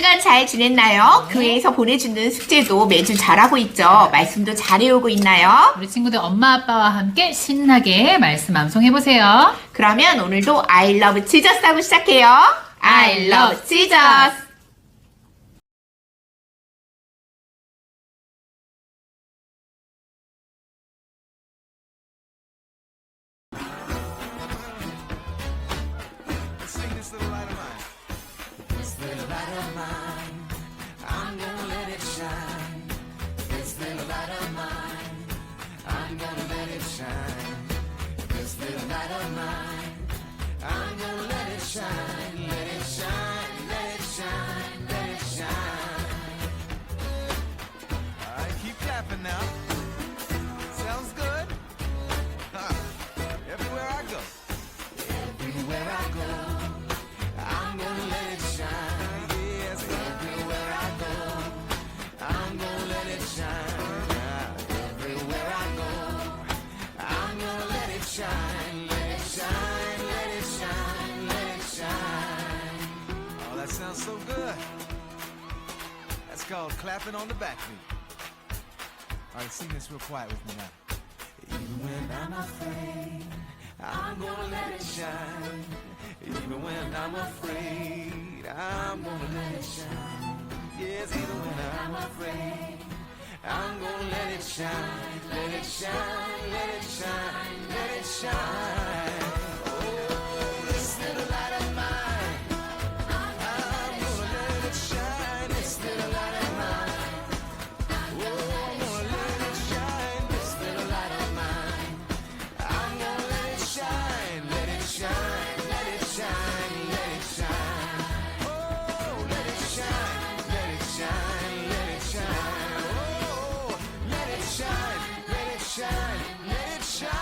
주간 잘 지냈나요? 교회에서 보내주는 숙제도 매주 잘하고 있죠. 말씀도 잘 외우고 있나요? 우리 친구들 엄마 아빠와 함께 신나게 말씀 암송해보세요. 그러면 오늘도 I love Jesus 하고 시작해요. I love Jesus. Sing this little light of mine. This little light of mine, I'm gonna let it shine. This little light of mine, I'm gonna let it shine. This little light of mine, I'm gonna let it shine. Let it shine, let it shine, let it shine. All right, keep clapping now. Sounds good. Huh. Everywhere I go. Everywhere I go, I'm gonna let it shine. Yes, everywhere I go, I'm gonna let it shine. Everywhere I go, I'm gonna let it shine. Let it shine, let it shine, let it shine. Oh, that sounds so good. That's called clapping on the back beat. All right, sing this real quiet with me now. Even when I'm afraid, I'm gonna let it shine. Even when I'm afraid, I'm gonna let it shine. Yes, even when I'm afraid, I'm gonna let it shine. Let it shine, let it shine, let it shine. Oh, this little light of mine, I'm gonna let it shine. This little light of mine, oh, I'm gonna let it shine. This little light of mine, I'm gonna let it shine. Let it shine, let it shine, let it shine. Oh, let it shine, let it shine, let it shine. Oh, let it shine, let it shine, let it shine.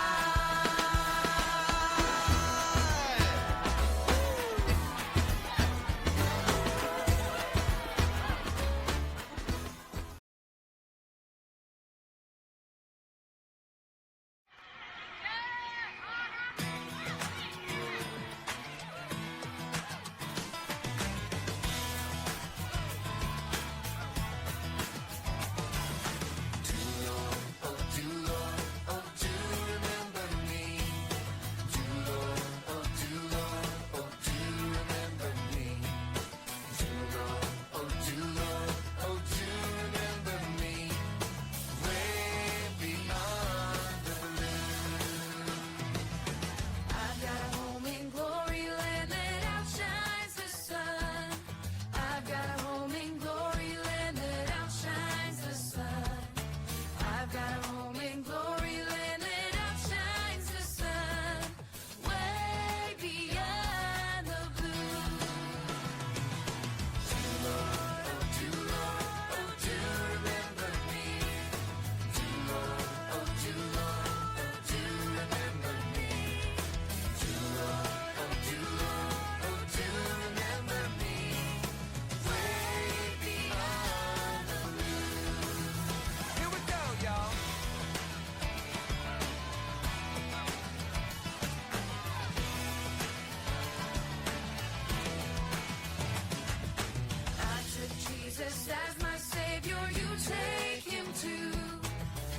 I've got a home in glory land that outshines the sun. I've got a home in glory land that outshines the sun. I've got a home in glory land that outshines the sun. Way beyond the blue. Here we go, y'all. I took Jesus as my savior, you take him too.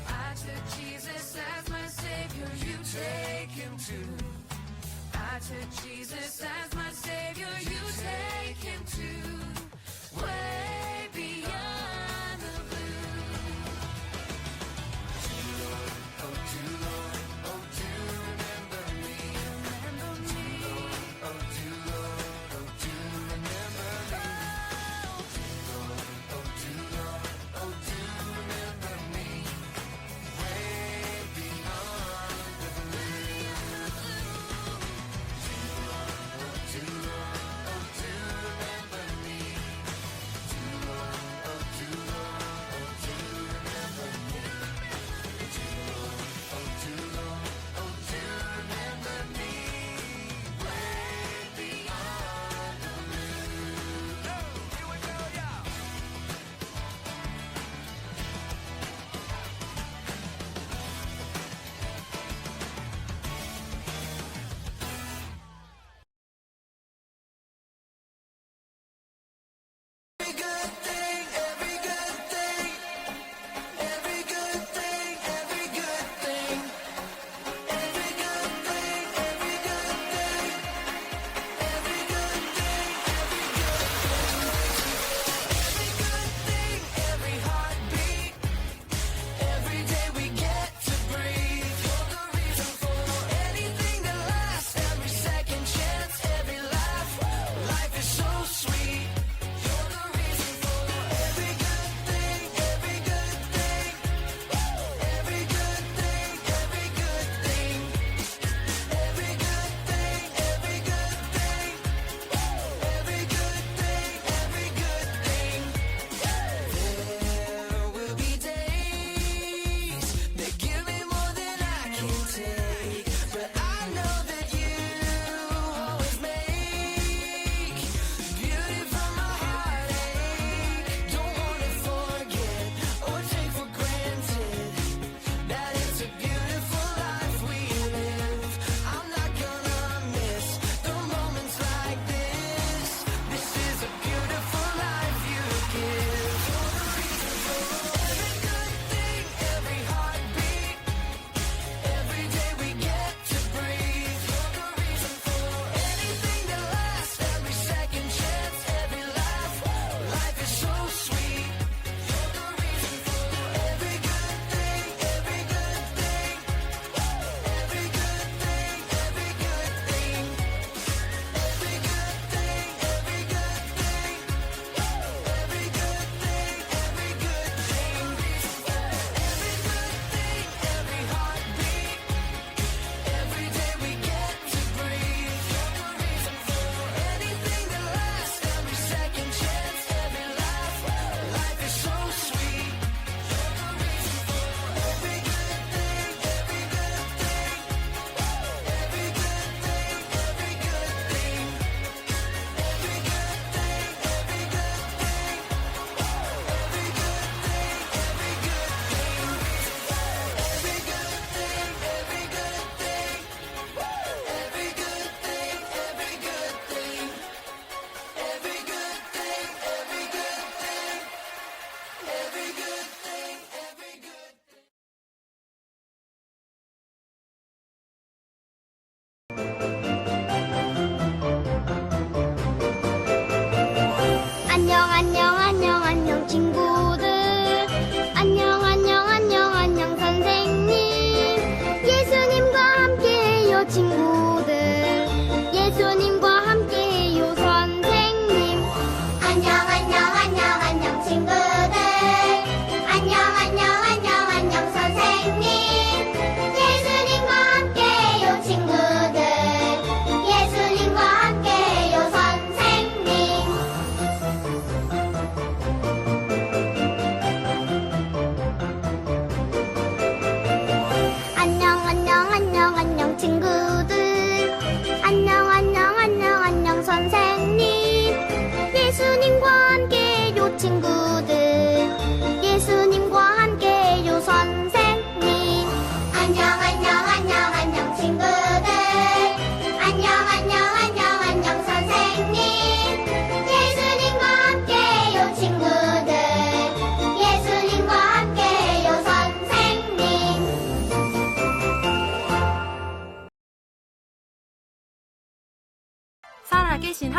I took Jesus as my savior, you take him too. I took Jesus as my savior, you take him too. Way beyond the blue. Remember me.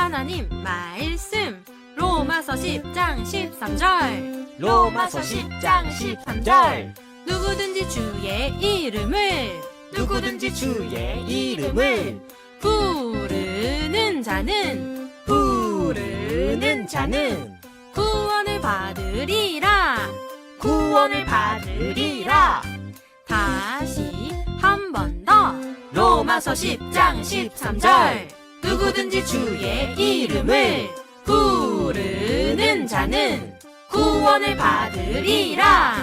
하나님 말씀 로마서 10장 13절 로마서 10장 13절 누구든지 주의 이름을 누구든지 주의 이름을 부르는 자는 구원을 받으리라. 구원을 받으리라. 다시 한 번 더. 로마서 10장 13절. 누구든지 주의 이름을 부르는 자는 구원을 받으리라.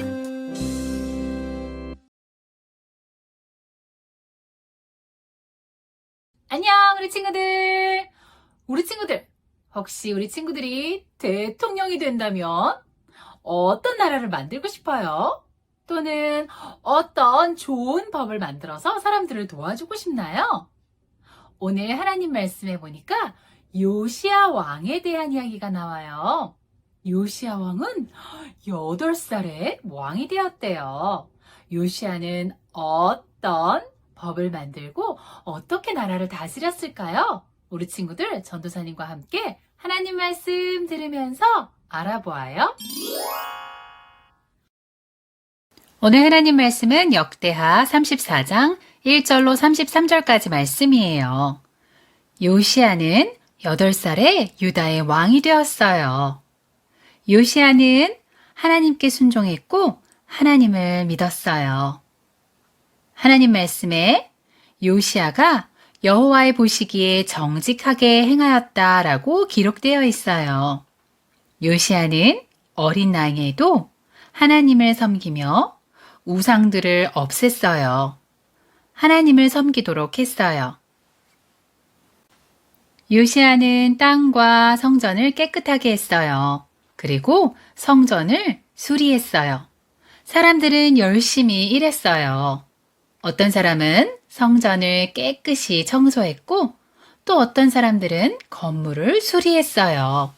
안녕, 우리 친구들. 혹시 우리 친구들이 대통령이 된다면 어떤 나라를 만들고 싶어요? 또는 어떤 좋은 법을 만들어서 사람들을 도와주고 싶나요? 오늘 하나님 말씀해 보니까 요시야 왕에 대한 이야기가 나와요. 요시야 왕은 8살에 왕이 되었대요. 요시야는 어떤 법을 만들고 어떻게 나라를 다스렸을까요? 우리 친구들 전도사님과 함께 하나님 말씀 들으면서 알아보아요. 오늘 하나님 말씀은 역대하 34장 1절로 33절까지 말씀이에요. 요시야는 8살에 유다의 왕이 되었어요. 요시야는 하나님께 순종했고 하나님을 믿었어요. 하나님 말씀에 요시야가 여호와의 보시기에 정직하게 행하였다라고 기록되어 있어요. 요시야는 어린 나이에도 하나님을 섬기며 우상들을 없앴어요. 하나님을 섬기도록 했어요. 요시야는 땅과 성전을 깨끗하게 했어요. 그리고 성전을 수리했어요. 사람들은 열심히 일했어요. 어떤 사람은 성전을 깨끗이 청소했고 또 어떤 사람들은 건물을 수리했어요.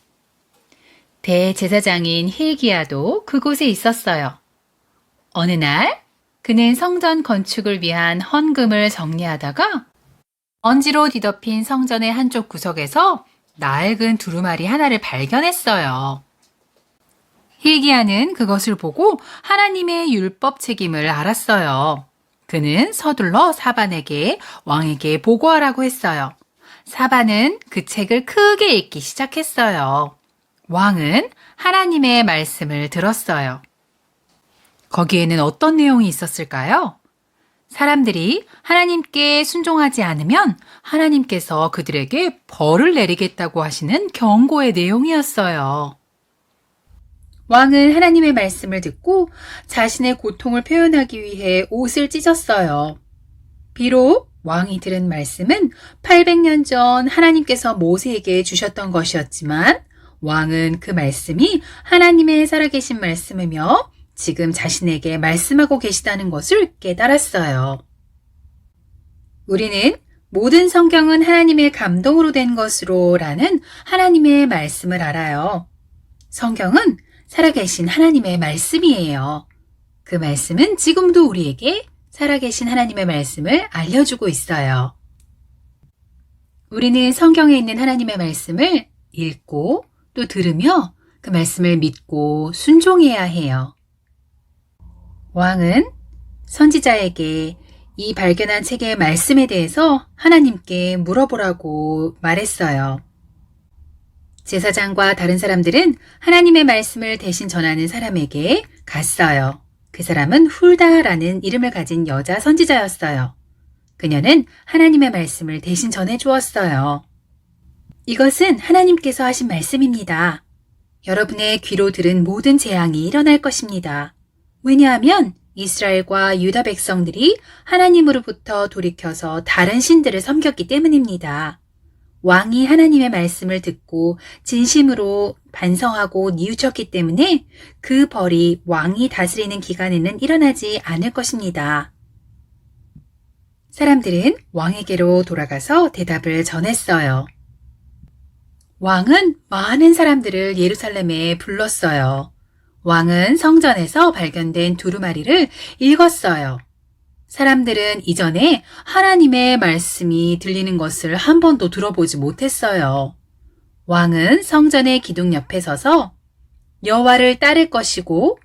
대제사장인 hil기야도 그곳에 있었어요. 어느 날 그는 성전 건축을 위한 헌금을 정리하다가 먼지로 뒤덮인 성전의 한쪽 구석에서 낡은 두루마리 하나를 발견했어요. hil기야는 그것을 보고 하나님의 율법 책임을 알았어요. 그는 서둘러 사반에게 왕에게 보고하라고 했어요. 사반은 그 책을 크게 읽기 시작했어요. 왕은 하나님의 말씀을 들었어요. 거기에는 어떤 내용이 있었을까요? 사람들이 하나님께 순종하지 않으면 하나님께서 그들에게 벌을 내리겠다고 하시는 경고의 내용이었어요. 왕은 하나님의 말씀을 듣고 자신의 고통을 표현하기 위해 옷을 찢었어요. 비록 왕이 들은 말씀은 800년 전 하나님께서 모세에게 주셨던 것이었지만 왕은 그 말씀이 하나님의 살아계신 말씀이며 지금 자신에게 말씀하고 계시다는 것을 깨달았어요. 우리는 모든 성경은 하나님의 감동으로 된 것으로 라는 하나님의 말씀을 알아요. 성경은 살아계신 하나님의 말씀이에요. 그 말씀은 지금도 우리에게 살아계신 하나님의 말씀을 알려주고 있어요. 우리는 성경에 있는 하나님의 말씀을 읽고 또 들으며 그 말씀을 믿고 순종해야 해요. 왕은 선지자에게 이 발견한 책의 말씀에 대해서 하나님께 물어보라고 말했어요. 제사장과 다른 사람들은 하나님의 말씀을 대신 전하는 사람에게 갔어요. 그 사람은 훌다라는 이름을 가진 여자 선지자였어요. 그녀는 하나님의 말씀을 대신 전해 주었어요. 이것은 하나님께서 하신 말씀입니다. 여러분의 귀로 들은 모든 재앙이 일어날 것입니다. 왜냐하면 이스라엘과 유다 백성들이 하나님으로부터 돌이켜서 다른 신들을 섬겼기 때문입니다. 왕이 하나님의 말씀을 듣고 진심으로 반성하고 뉘우쳤기 때문에 그 벌이 왕이 다스리는 기간에는 일어나지 않을 것입니다. 사람들은 왕에게로 돌아가서 대답을 전했어요. 왕은 많은 사람들을 예루살렘에 불렀어요. 왕은 성전에서 발견된 두루마리를 읽었어요. 사람들은 이전에 하나님의 말씀이 들리는 것을 한 번도 들어보지 못했어요. 왕은 성전의 기둥 옆에 서서 여호와를 따를 것이고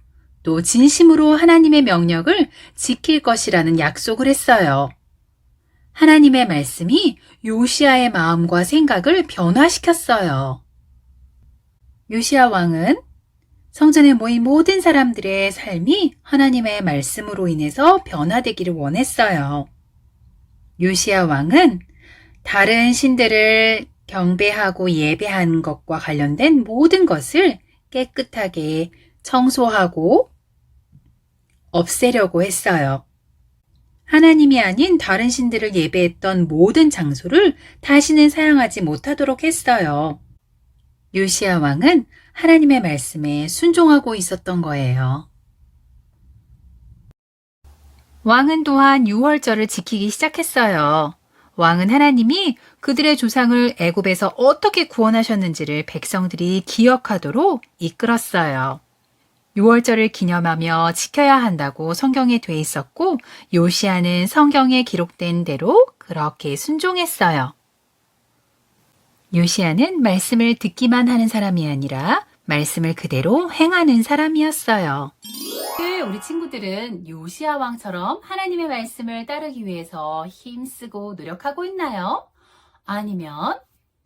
또 진심으로 하나님의 명령을 지킬 것이라는 약속을 했어요. 하나님의 말씀이 요시야의 마음과 생각을 변화시켰어요. 요시야 왕은 성전에 모인 모든 사람들의 삶이 하나님의 말씀으로 인해서 변화되기를 원했어요. 요시야 왕은 다른 신들을 경배하고 예배하는 것과 관련된 모든 것을 깨끗하게 청소하고 없애려고 했어요. 하나님이 아닌 다른 신들을 예배했던 모든 장소를 다시는 사용하지 못하도록 했어요. 요시야 왕은 하나님의 말씀에 순종하고 있었던 거예요. 왕은 또한 유월절을 지키기 시작했어요. 왕은 하나님이 그들의 조상을 애굽에서 어떻게 구원하셨는지를 백성들이 기억하도록 이끌었어요. 유월절을 기념하며 지켜야 한다고 성경에 돼 있었고 요시야는 성경에 기록된 대로 그렇게 순종했어요. 요시야는 말씀을 듣기만 하는 사람이 아니라 말씀을 그대로 행하는 사람이었어요. 우리 친구들은 요시야 왕처럼 하나님의 말씀을 따르기 위해서 힘쓰고 노력하고 있나요? 아니면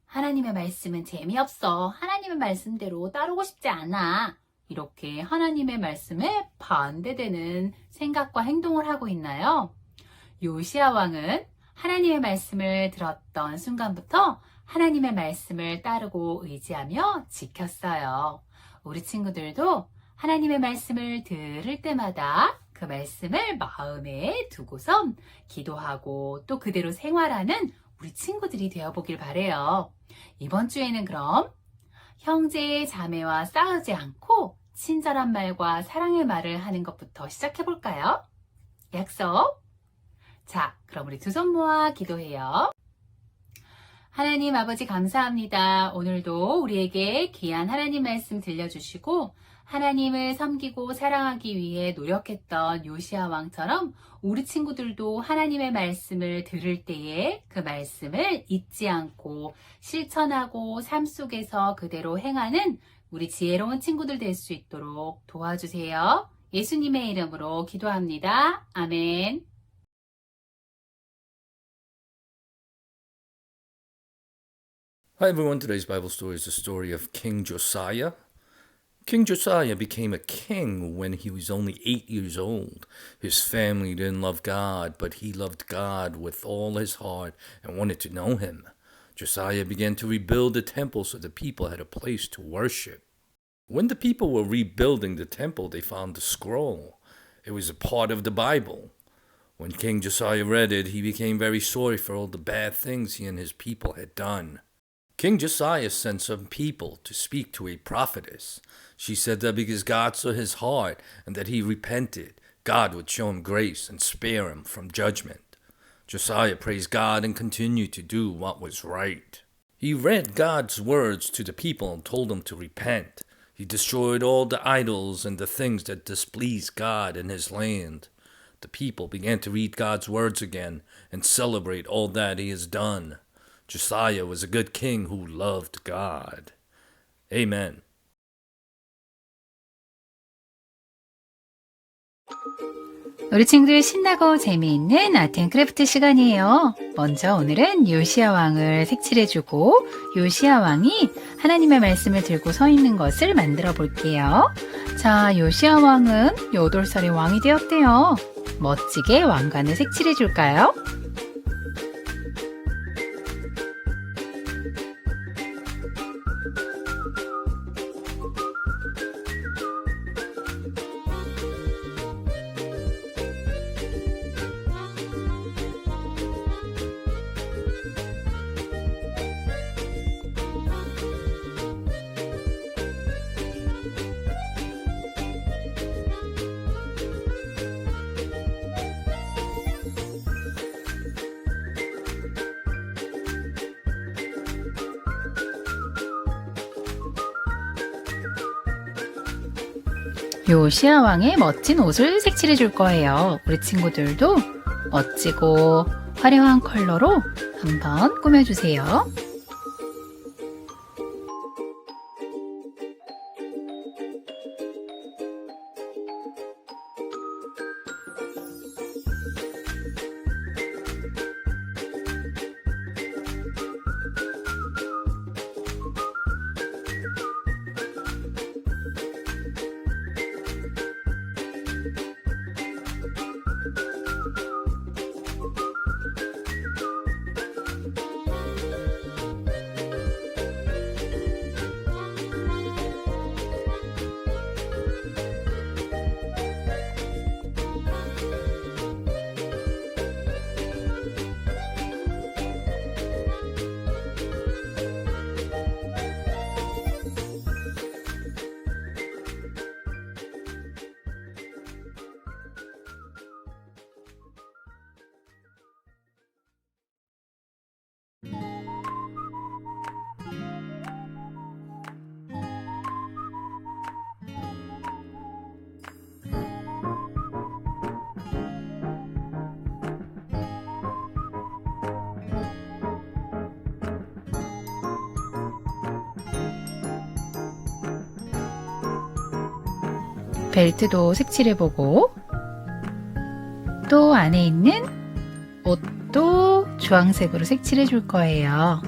하나님의 말씀은 재미없어. 하나님의 말씀대로 따르고 싶지 않아. 이렇게 하나님의 말씀에 반대되는 생각과 행동을 하고 있나요? 요시야 왕은 하나님의 말씀을 들었던 순간부터 하나님의 말씀을 따르고 의지하며 지켰어요. 우리 친구들도 하나님의 말씀을 들을 때마다 그 말씀을 마음에 두고선 기도하고 또 그대로 생활하는 우리 친구들이 되어보길 바래요. 이번 주에는 그럼 형제 자매와 싸우지 않고 친절한 말과 사랑의 말을 하는 것부터 시작해볼까요? 약속! 자, 그럼 우리 두 손 모아 기도해요. 하나님 아버지 감사합니다. 오늘도 우리에게 귀한 하나님 말씀 들려주시고 하나님을 섬기고 사랑하기 위해 노력했던 요시야 왕처럼 우리 친구들도 하나님의 말씀을 들을 때에 그 말씀을 잊지 않고 실천하고 삶 속에서 그대로 행하는 우리 지혜로운 친구들 될 수 있도록 도와주세요. 예수님의 이름으로 기도합니다. 아멘. Hi everyone, today's Bible story is the story of King Josiah. King Josiah became a king when he was only 8 years old. His family didn't love God, but he loved God with all his heart and wanted to know him. Josiah began to rebuild the temple so the people had a place to worship. When the people were rebuilding the temple, they found the scroll. It was a part of the Bible. When King Josiah read it, he became very sorry for all the bad things he and his people had done. King Josiah sent some people to speak to a prophetess. She said that because God saw his heart and that he repented, God would show him grace and spare him from judgment. Josiah praised God and continued to do what was right. He read God's words to the people and told them to repent. He destroyed all the idols and the things that displeased God in his land. The people began to read God's words again and celebrate all that he has done. Josiah was a good king who loved God. Amen. 우리 친구들 신나고 재미있는 아트앤크래프트 시간이에요. 먼저 오늘은 요시야 왕을 색칠해주고 요시야 왕이 하나님의 말씀을 들고 서 있는 것을 만들어 볼게요. 자, 요시야 왕은 8살의 왕이 되었대요. 멋지게 왕관을 색칠해줄까요? 요시야 왕의 멋진 옷을 색칠해 줄 거예요. 우리 친구들도 멋지고 화려한 컬러로 한번 꾸며주세요. 벨트도 색칠해보고 또 안에 있는 옷도 주황색으로 색칠해 줄 거예요.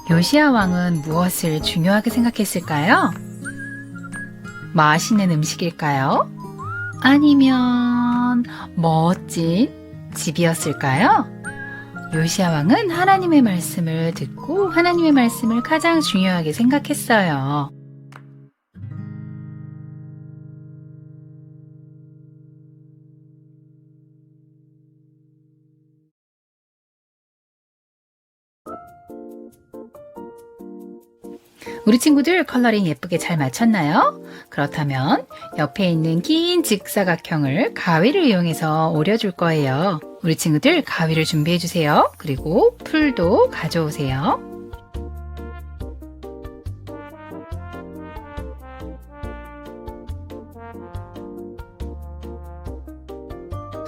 요시야 왕은 무엇을 중요하게 생각했을까요? 맛있는 음식일까요? 아니면 멋진 집이었을까요? 요시야 왕은 하나님의 말씀을 듣고 하나님의 말씀을 가장 중요하게 생각했어요. 우리 친구들 컬러링 예쁘게 잘 맞췄나요? 그렇다면 옆에 있는 긴 직사각형을 가위를 이용해서 오려줄 거예요. 우리 친구들 가위를 준비해 주세요. 그리고 풀도 가져오세요.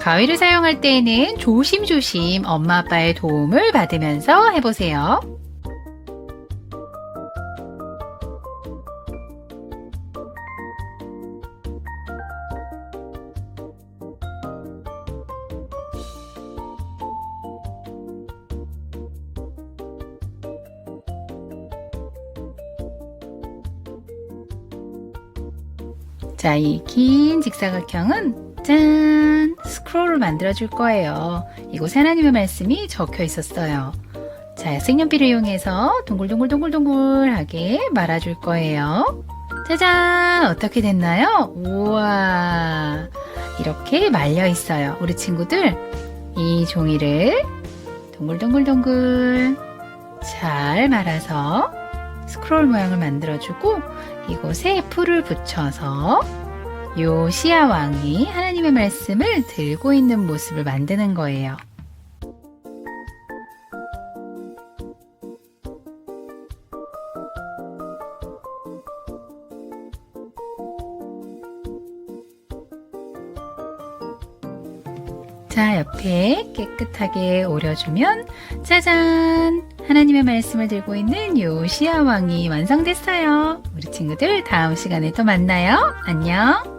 가위를 사용할 때에는 조심조심 엄마 아빠의 도움을 받으면서 해보세요. 자, 이 긴 직사각형은 짠! 스크롤을 만들어 줄 거예요. 이곳에 하나님의 말씀이 적혀 있었어요. 자, 색연필을 이용해서 동글동글동글동글하게 말아줄 거예요. 짜잔! 어떻게 됐나요? 우와! 이렇게 말려 있어요. 우리 친구들, 이 종이를 동글동글동글 잘 말아서 스크롤 모양을 만들어주고 이곳에 풀을 붙여서 요시야 왕이 하나님의 말씀을 들고 있는 모습을 만드는 거예요. 자, 옆에 깨끗하게 오려주면 짜잔! 하나님의 말씀을 들고 있는 요시야 왕이 완성됐어요. 우리 친구들 다음 시간에 또 만나요. 안녕!